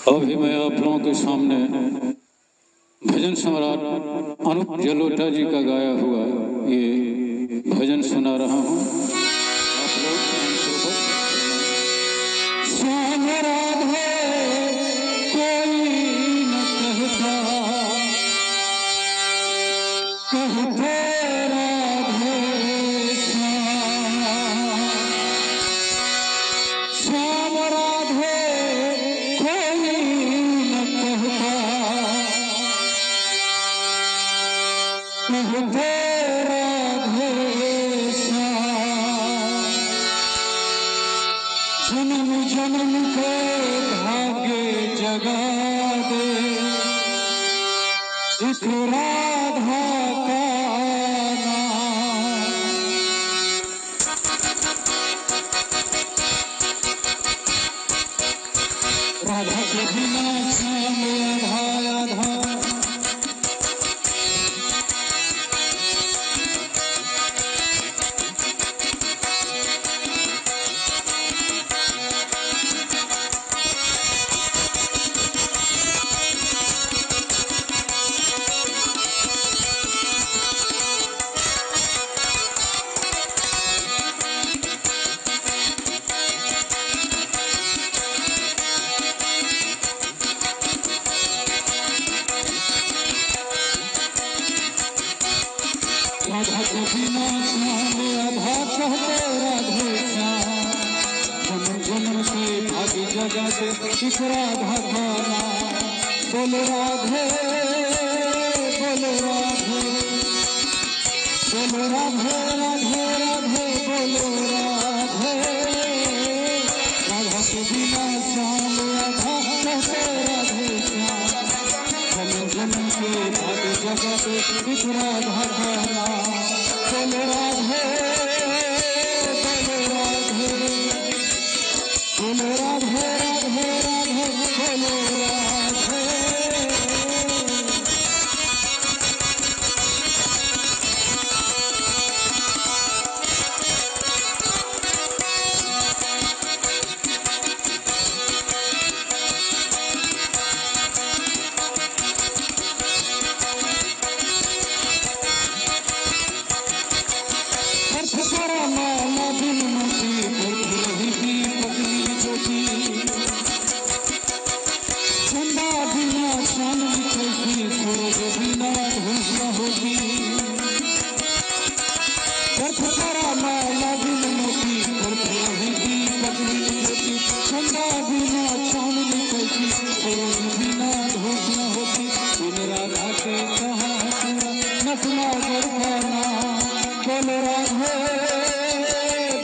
अभी मैं आप लोगों के सामने भजन सम्राट अनूप जलोटा जी का गाया हुआ ये भजन सुना रहा हूँ। आप लोग श्याम राधे कोई न कहता, कहते राधे श्याम राधे कोई न कहता, कहते राधे जन्म जन्म के भाग्य जगा दे इस राधा का नाम। राधा के बिना श्याम आधा आधा, राधा के बिना श्याम आधा, कहते राधे श्याम। जन्म जन्म से भागी जगा दे इस राधा का नाम। बोलो राधे बोलो राधे, बोलो राधे राधे राधे बोलो राधे। राधा के बिना श्याम आधा, कहते राधे श्याम। जन्म जन्म से भागी जगा दे इस राधा का नाम। बोलो राधे बोलो राधे, बोलो राधे राधे राधे बोलो राधे। माला बिन मोती रही भी पगली ज्योति, चंदा बिना चांदनी कैसी, सूरज बिना धूप न होती। माला बिन मोती रही भी पगली ज्योति, चंदा बिना चांदनी कैसी, सूरज बिना धूप न होती। बिन राधा के कहाँ पूरा न सुना गरबाना। बोलो राधे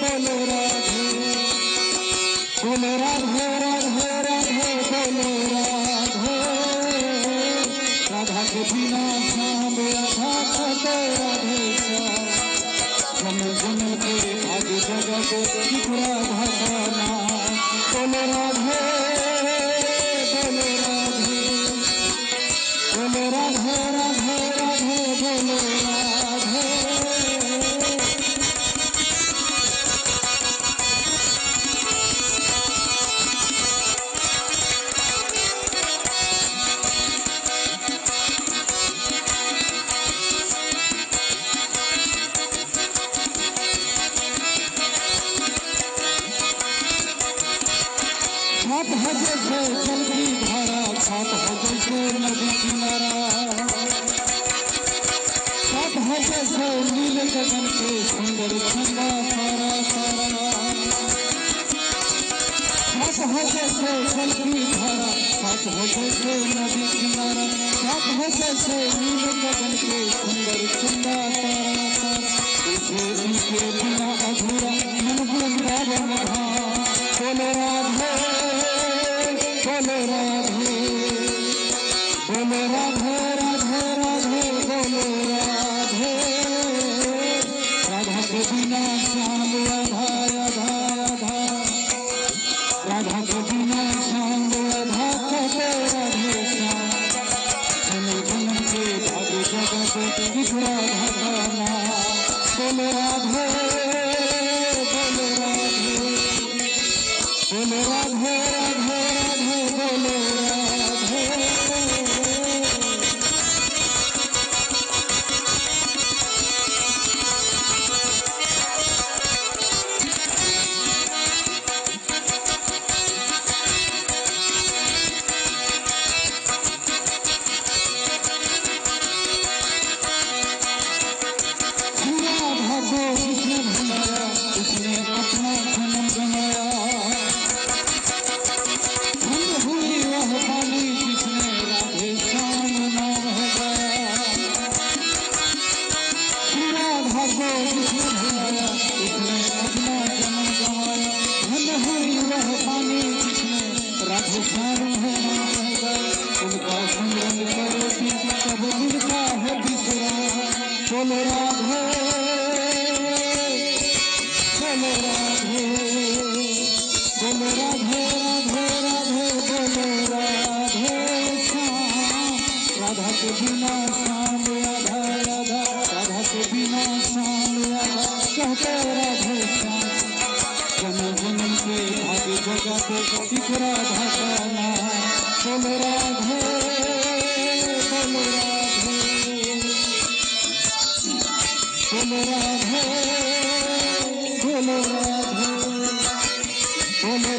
बोलो राधे, बोलो राधे राधे राधे बोलो राधे। राधा के बिना श्याम आधा, कहते राधे श्याम। जन्म जन्म के भाग्य जगा दे इस राधा का नाम। बोलो राधे बोलो राधे, बोलो राधे राधे राधे बोलो राधे। छाप है जैसे जल की धारा, छाप है जैसे नदी किनारा, छाप है जैसे नील गगन के सुंदर चंदा सारा सारा। छाप है जैसे जल की धारा, छाप है जैसे नदी किनारा, छाप है जैसे नील गगन के सुंदर चंदा सारा सारा। इसे इनके बिना अधूरा मन वृंदावन धाम। बोलो राधे बोलो राधे, बोलो राधे राधे राधे बोलो राधे। राधा के बिना श्याम आधा आधा आधा, राधा के बिना श्याम आधा, कहते राधे श्याम। जन्म जन्म के भाग्य जगा दे इस राधा का नाम। बोलो राधे बोलो राधे बोलो राधे बोलो